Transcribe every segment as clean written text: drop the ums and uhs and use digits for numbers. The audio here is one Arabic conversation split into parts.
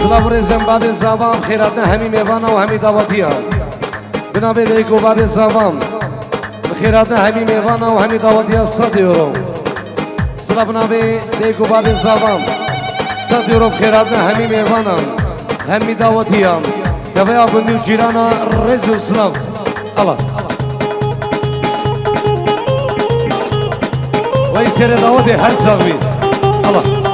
سلام رزم باب زاوام خیراتنا همی میوانا و همی دعوتیا بنابه دیگو باب زاوام خیراتنا همی میوانا و همی دعوتیا 100 یورو سلام بنابه دیگو باب زاوام 100 یورو خیراتنا همی میوانا همی دعوتیا تبایا بندیو جیرانا رزو سلام الله وی سر دعوت هر سال بید الله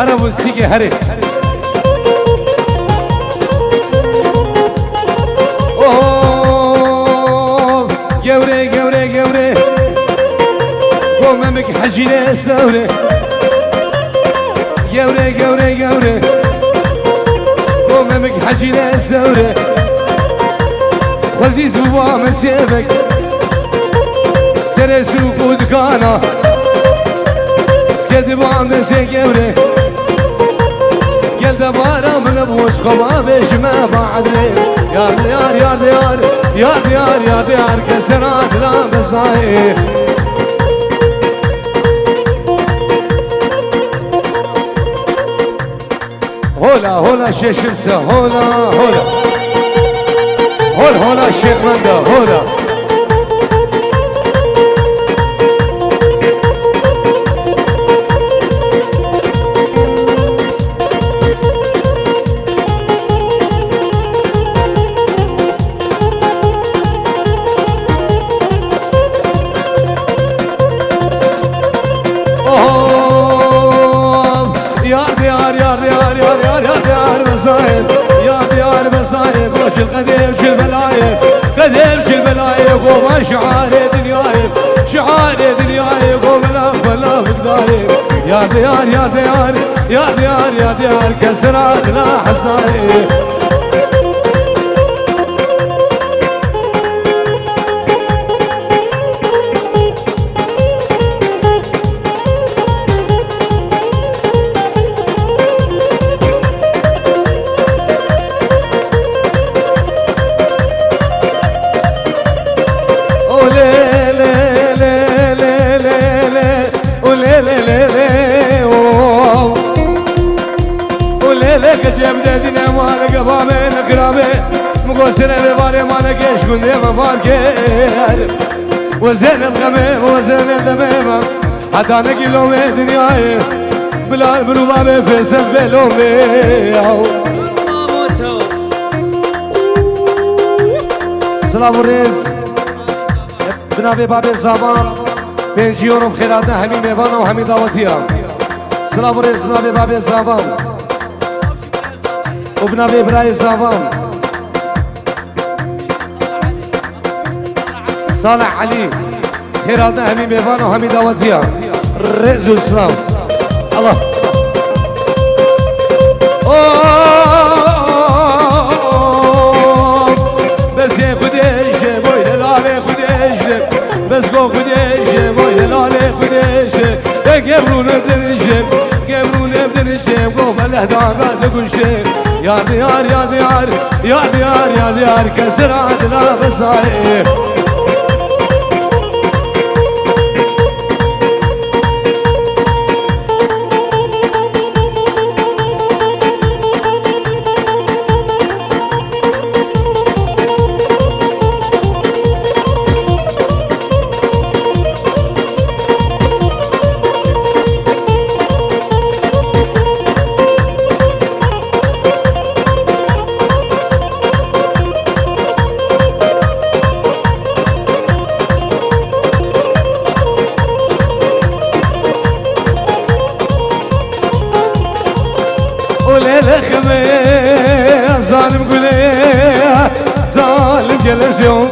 أنا موسيقى هري أوه جوري جوري جوري قومك حجينا سوري جوري جوري جوري قومك حجينا سوري خزيز بوا مسيبك سرسوق ودكانا سكت بوا مسيبك جوري قلت بارا من بوش خوا بجمع بعد ليل يا ديار يا ديار يا ديار يا ديار كسرات لا بصاير هولا هولا شيخ شمسة هولا هولا هولا هولا شيخ مندا هولا القديم شل بلايب قديم شل بلايب وما شعاري دنيايب شعاري دنيايب وملا ولا بقدايب يا ديار يا ديار يا ديار يا ديار كسرات لا حسنايب سنة بباري مالك يشكون ديما فاركير وزين الغميم وزين الدميمة حتى نقي لهم دنياي بلا بروبابي فيسل بلوم بيهو سلام الرز بنابي بابي زابان 5 يورو بخيراتنا همي ميوانا وهمي دعوتيا سلام الرز بنابي بابي زابان وبنابي براي زابان صالح علي خيراتنا همي ميوانا وهمي دعوتيا رئيس الإسلام الله بس يا خديش بوي لالي خديش بس قو خديش بوي لالي خديش قبرون بدنشم قبرون بدنشم قو بالاهدار تقولشم يا ديار يا ديار يا ديار يا ديار كسرات لا بصاير ظالم قولي ظالم جلس يوم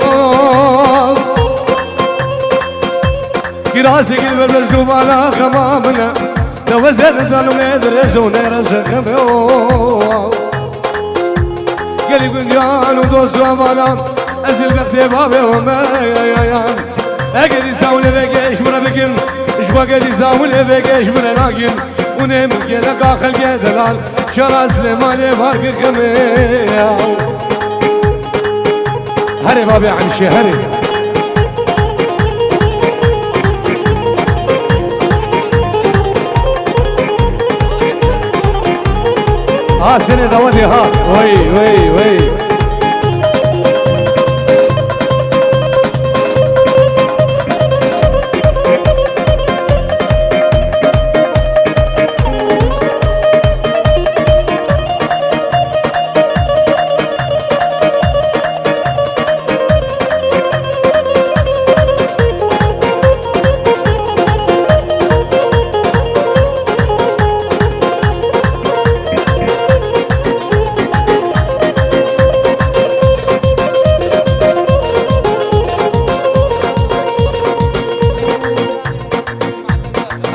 بالبرجو بالا خمامنا لو زين زانو مدرسون رزقهم قال يقول يا ندوس بالا ازل بابي وما يا اقعد يساول فيكش من بكن ايش وقعد يساول فيكش من ناقم ونم كذا قاخل كذا شرا سليمان بارك كميا هري بابي عمشي هري ها سنة دودي ها وي وي وي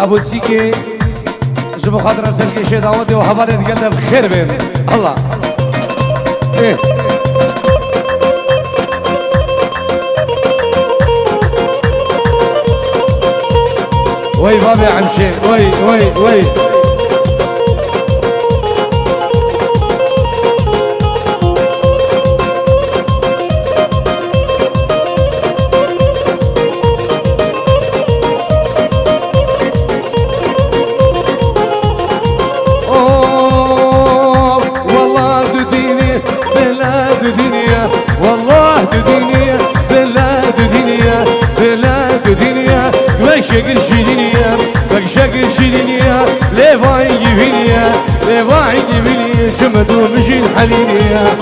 ابو سيكي جبو خاطر اسلكي شي دعوتي وحباري تقلنا بخير بين الله ايه وي بابي عمشي وي وي وي شكل شيلينيا بق شكل شيلينيا ليفاي جبينيا ليفاي جبينيا جمدو مشي الحلينيا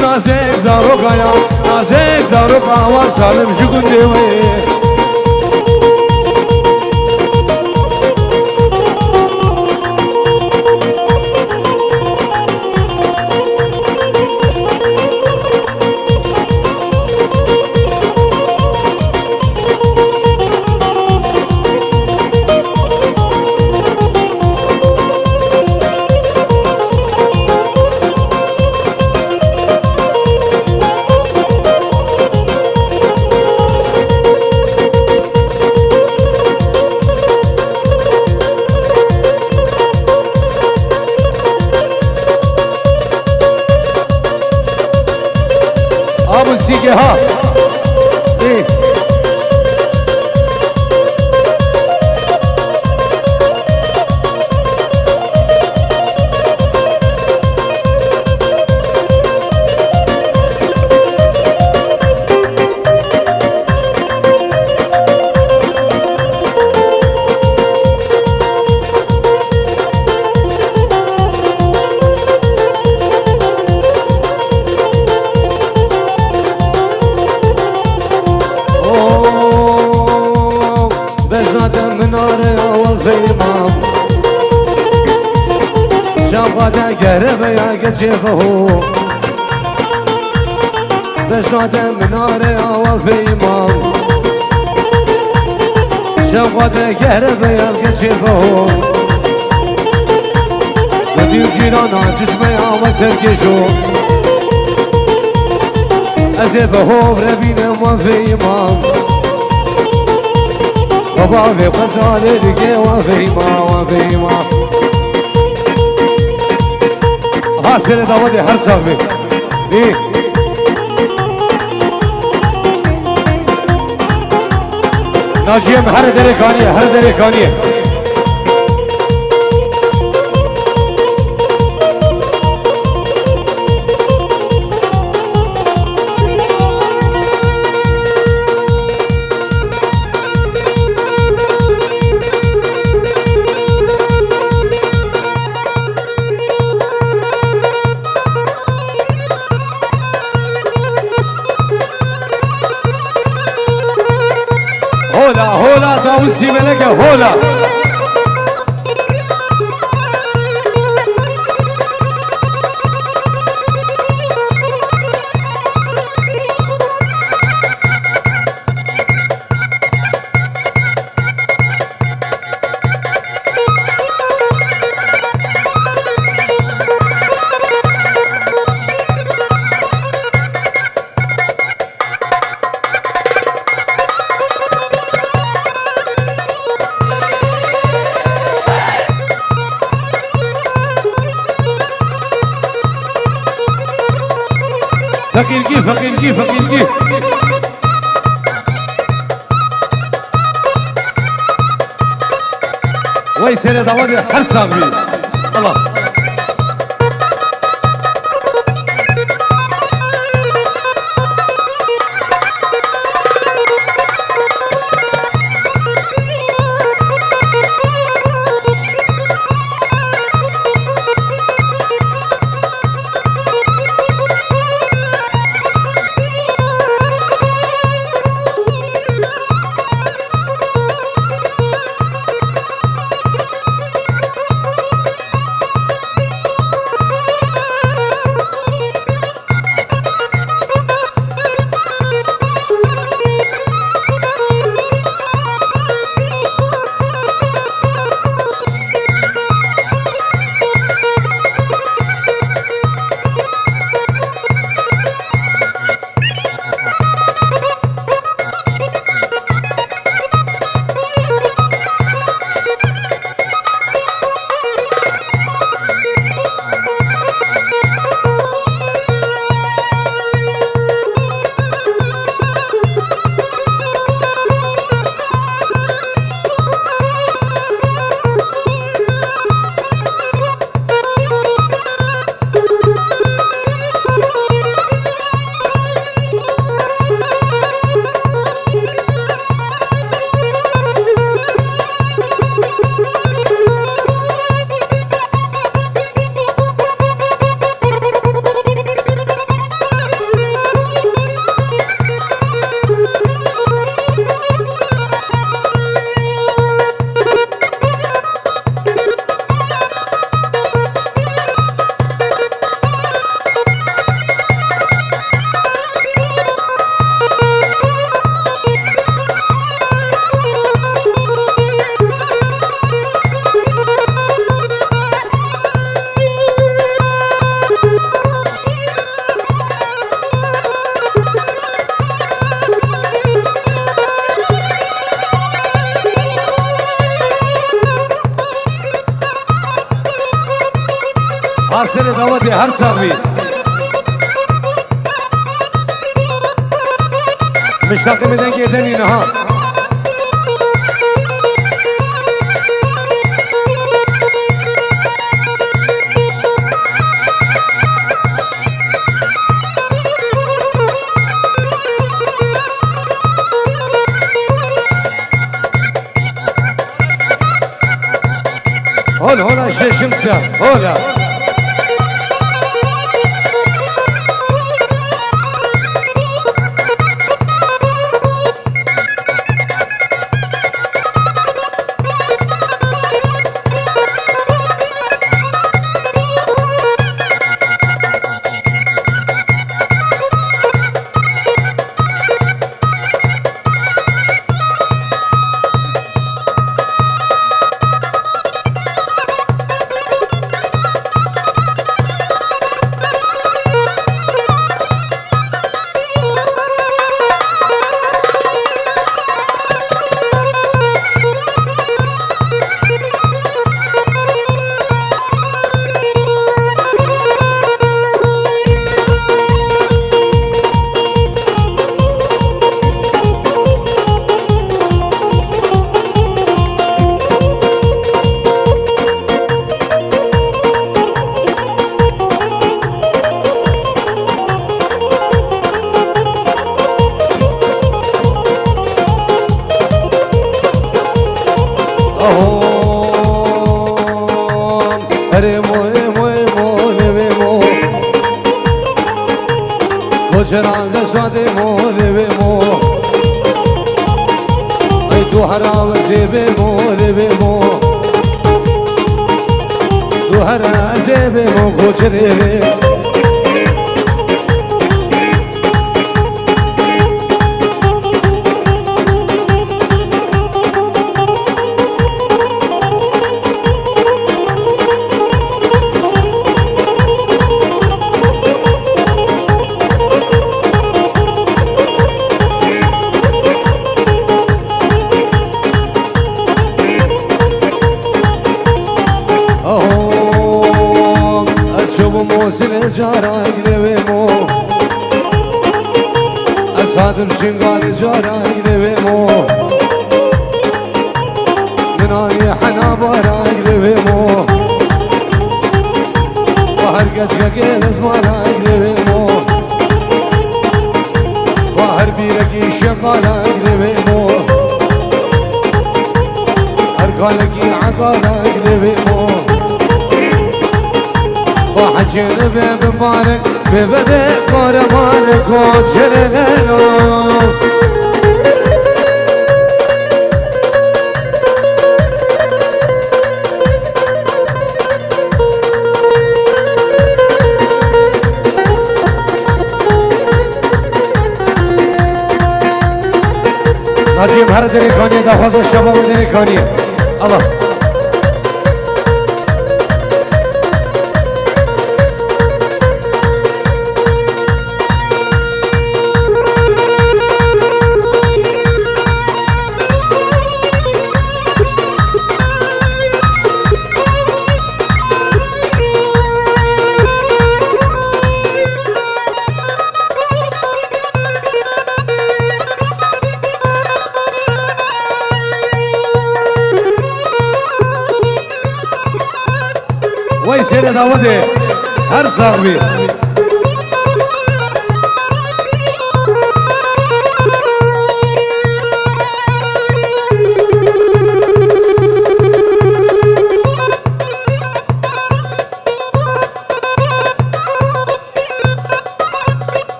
نازك زاروقا يا نازك زاروقا وسالم شكون دوي ابو سيكي ها ايه شافاته قرب يا كشفه بشاته مناره يا وفي مام شافاته قرب يا كشفه بديو جيرانا جسمه يا وسركشو أزفه بربينا وفي مام وبابي قصاد رجي وفي ما حاصل داودی هر صاحبی دی ناجیم هر درکانیه هر درکانیه هولا هولا داوسی ملکه هولا فقير فقير ويسير داودي هر صاحبي الله حاصل داودي هر صاحبي مشتاق بدن كيدني نها هون شمسة هولا اهو ريمو ريمو ريمو ريمو وجران دشادمو ريمو اي دوهرا وزيبمو ريمو دوهرا زيبمو كوجري موسل جارا گلویمو اسادر شنگال جارا گلویمو منای حنا بارا گلویمو و هر گچ گل زمانا گلویمو و هر بیرکی شقالا گلویمو هر کالکی عقالا گلویمو وحجر بمبارك ببدأ قربانك وجر غلو ناجيب هر دريكانية دا فاز الشباب دريكانية الله وای سیر داوده هر صاحبی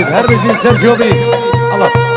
هر بشين سيرجيو بي الله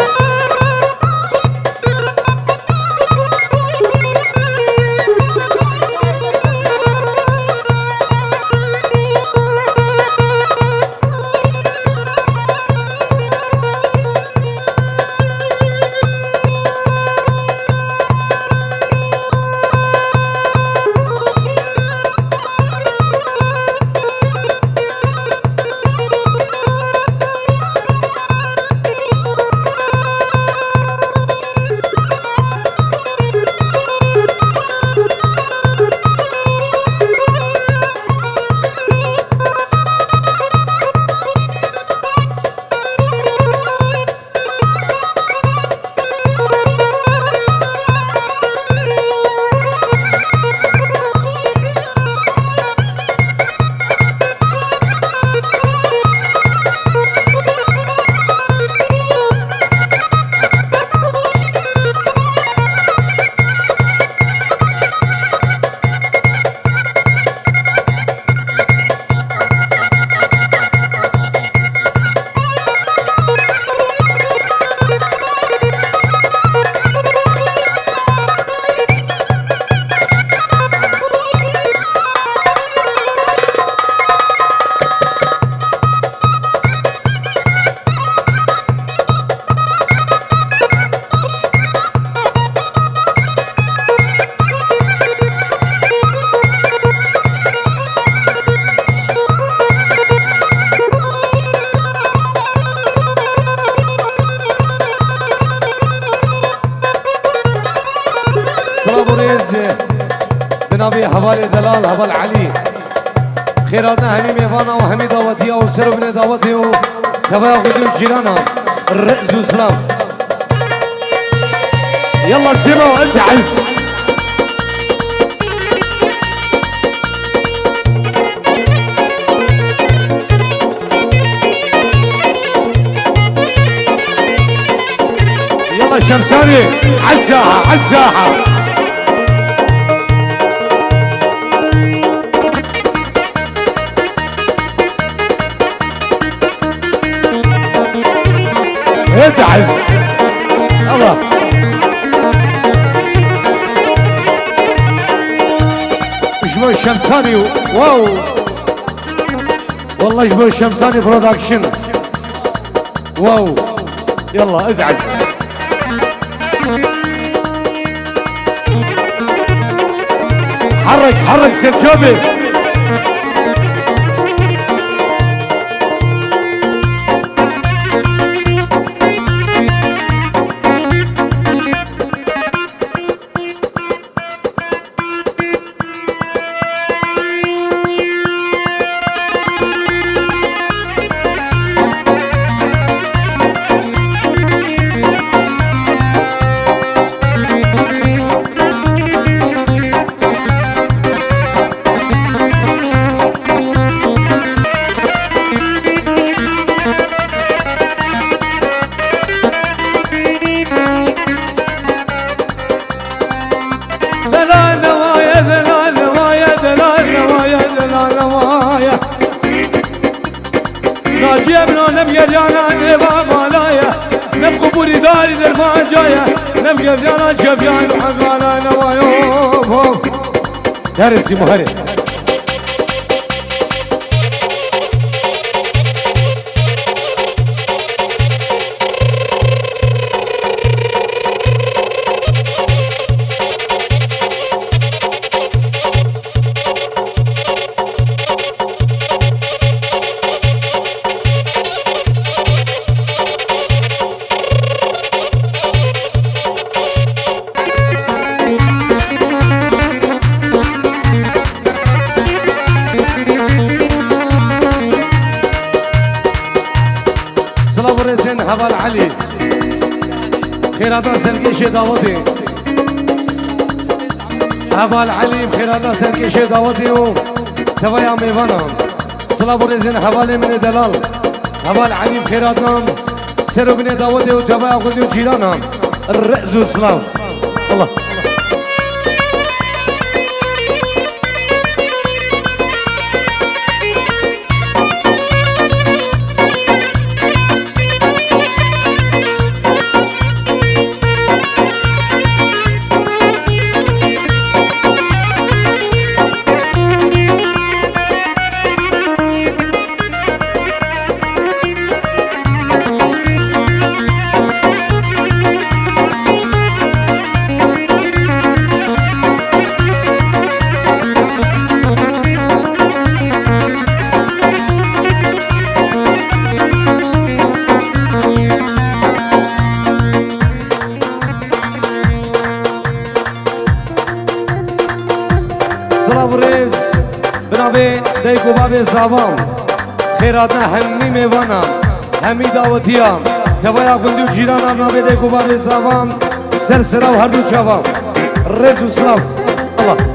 بنابي حوالي دلال حوال علي خيراتنا همي ميوانا وهمي دعوتيا وسرو بن دعوتي وتبايا قدوم جيرانا الرئيس والسلام يلا سيبا وانت عز الشمساني عالساحة عالساحة. اتعز الله. جبو الشمساني واو والله جبو الشمساني برودكشن واو. يلا ادعس. حرك حرك سيرشوبي. ناجي ابنو نبقى ديانا نبا مالايا نبقى بوري داري در ما جايا نبقى ديانا شفيان وحقانا نوايو دارسي مهري. هبال علي خيراتا سرکش دعوتی هبال علي خيراتا سرکش دعوتی و توایا میوانم سلام رزین هبال من دلال هبال علي خيراتام سرو من دعوتی و توایا خودی و جیرانم الرأس و سلام الله. دیکو باب ساوام خیراتنا همی میوانم همی دعوتیام توایا گندو جیرانم نابه دیکو باب ساوام سر سراو هر دو چاوام رز و سلاو الله.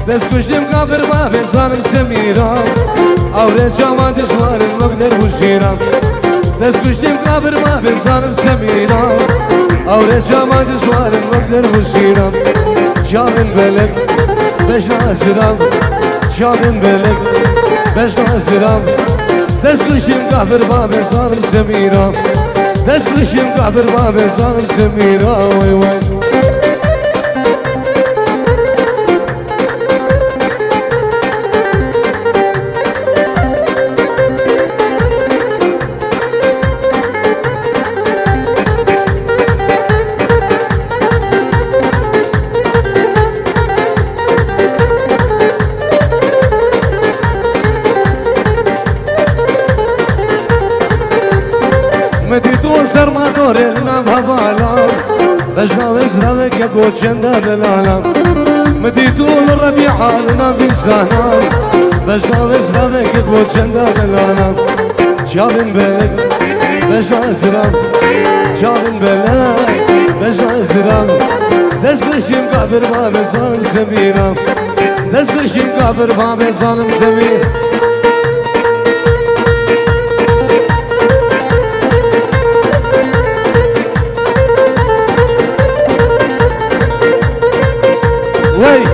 دست کشتیم کافر با بزانم سمیرم آوره جاما دشوارم مقدر بوشیرم دست کشتیم کافر با بزانم سمیرم آوره جاما دشوارم مقدر بوشیرم جامن بلک بش ناسرم جامن بلک بش ناسرم دست کشتیم کافر با بزانم سمیرم دست کشتیم کافر با بزانم سمیرم وای وای. بجنا وزرابك يا كوتشندا بالعالم مديتو الربيع حالنا بيسانا بجنا وزرابك يا كوتشندا بالعالم جابن بالك بجنا زراب جابن بالك بجنا زراب دس بشیم قبر باب ظالم زمینم دس بشیم قبر باب ظالم زمین وی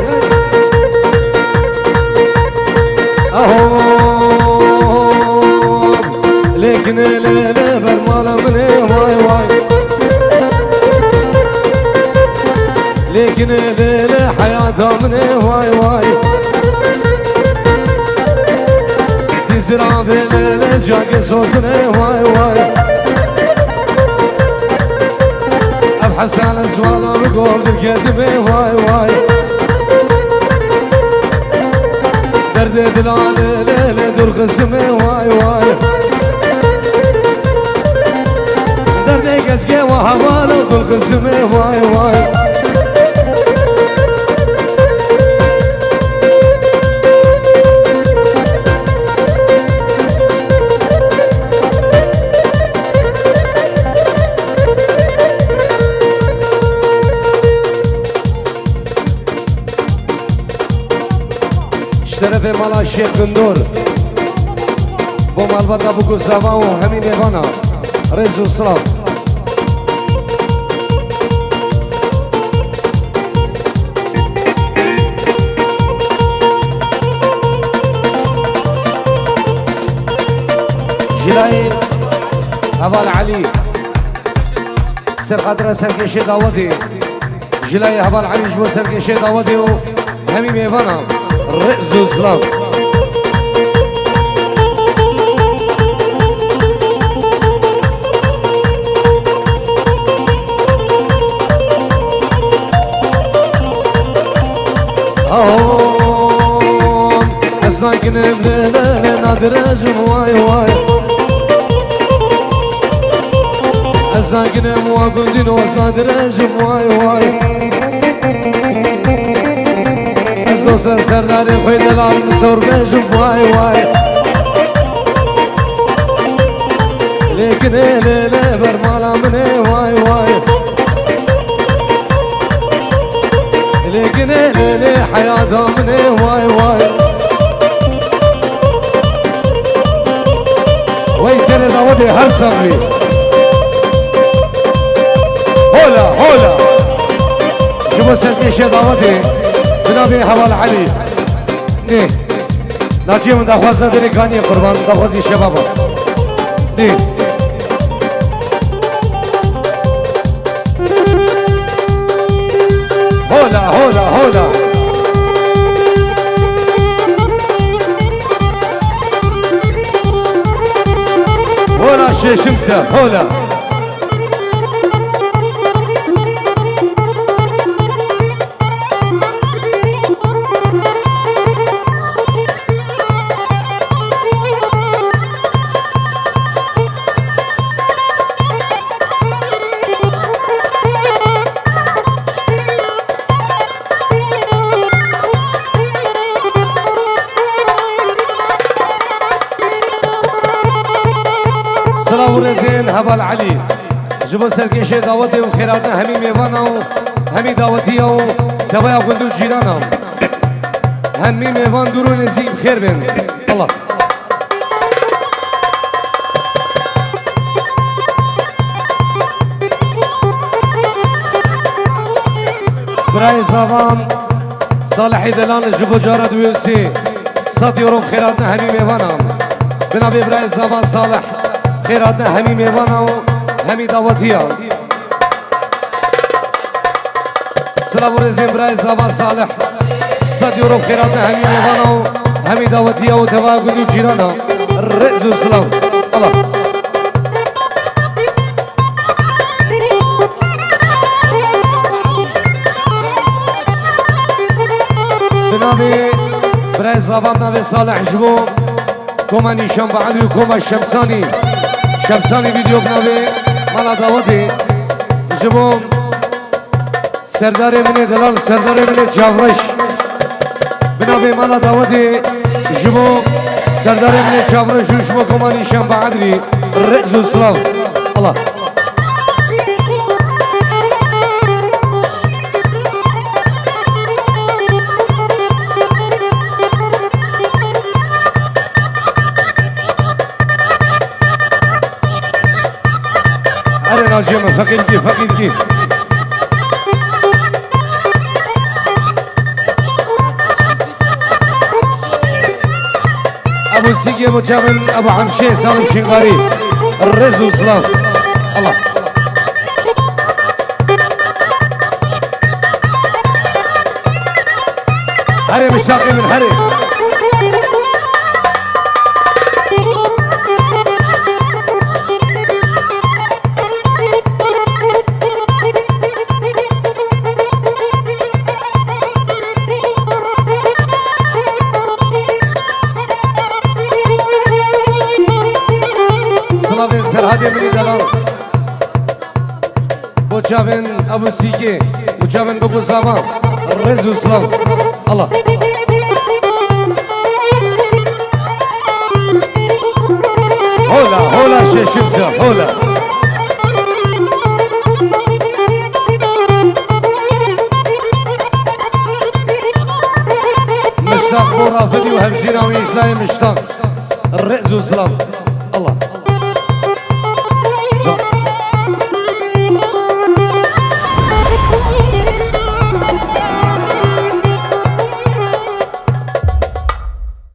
اهو لیکن لیله برمالا منه وای وای لیکن لیله حیاتا منه وای وای دیزرا به لیله جاگه سوزنه وای وای ابحث على زوالا بقول الكذبه وای وای درد دلال لیله دور قسمه وای وای درد گزگه و حوالا دور قسمه وای وای طرف مالا شیخ گندور با مالباتا بگو زوا و همین ایوانا رز و سلام جلائي هبال علي سر قدر سرکشی داودی جلائي هبال علي جبو سرکشی داودی و همین ایوانا رز و سلام اسناكن بليلة نادر اجم واي واي اسناكن مواقندين واسنادر اجم واي واي اسلوسن سرداري خوي دلال نصور بجم واي واي لكن ليلة برمالا مني واي واي لكن ليلة حياتها مني واي واي ويسر داودي هر سمي هولا هولا شبو سركيش داودي بنابي حوال علي نه ناجي من دخوازنا دني كاني قربان دخوازي شبابا نه هولا هولا هولا هولا شمسة هولا سلام ورزين هبال علي جبو سركيشي دعوتي وخيراتنا همي ميوانا همي دعوتي تبايا قندو جيرانا همي ميوان درو نزيب خير بين الله براي صافام صالحي دلان جبو جارة دويوسي ساتي وروم خيراتنا همي ميوانا بنابي براي صافام صالح خيراتنا همي ميوانا وهمي دعوتيا سلام ورزين براي زابا صالح صدي وروب خيراتنا همي ميوانا وهمي دعوتيا وتبا قدو جيرانا الرئز والسلام الله بنابي براي زابا بنابي صالح جبو كوما نيشان بعد وكوما الشمساني شمساني فيديو بنابي مالا دعوتي جبو سردار مني دلال سردار مني جافرش بنابي مالا داودي جمو سردار مني جافرش وجمو كماني شام بعدري الرئز والسلام الله أنا راجع من فقير أبو سيكي أبو جابن أبو حمشي سالم شنغاري الرز والسلام الله هري مشتاقين من هري سلامين سرهادي مني دلال بوچاوين ابو سيكي بوچاوين بابو زامان الرز والسلام الله هولا شمسة هولا مشتاق بورا فيديو همشينا ويشلاي مشتاق الرز والسلام الله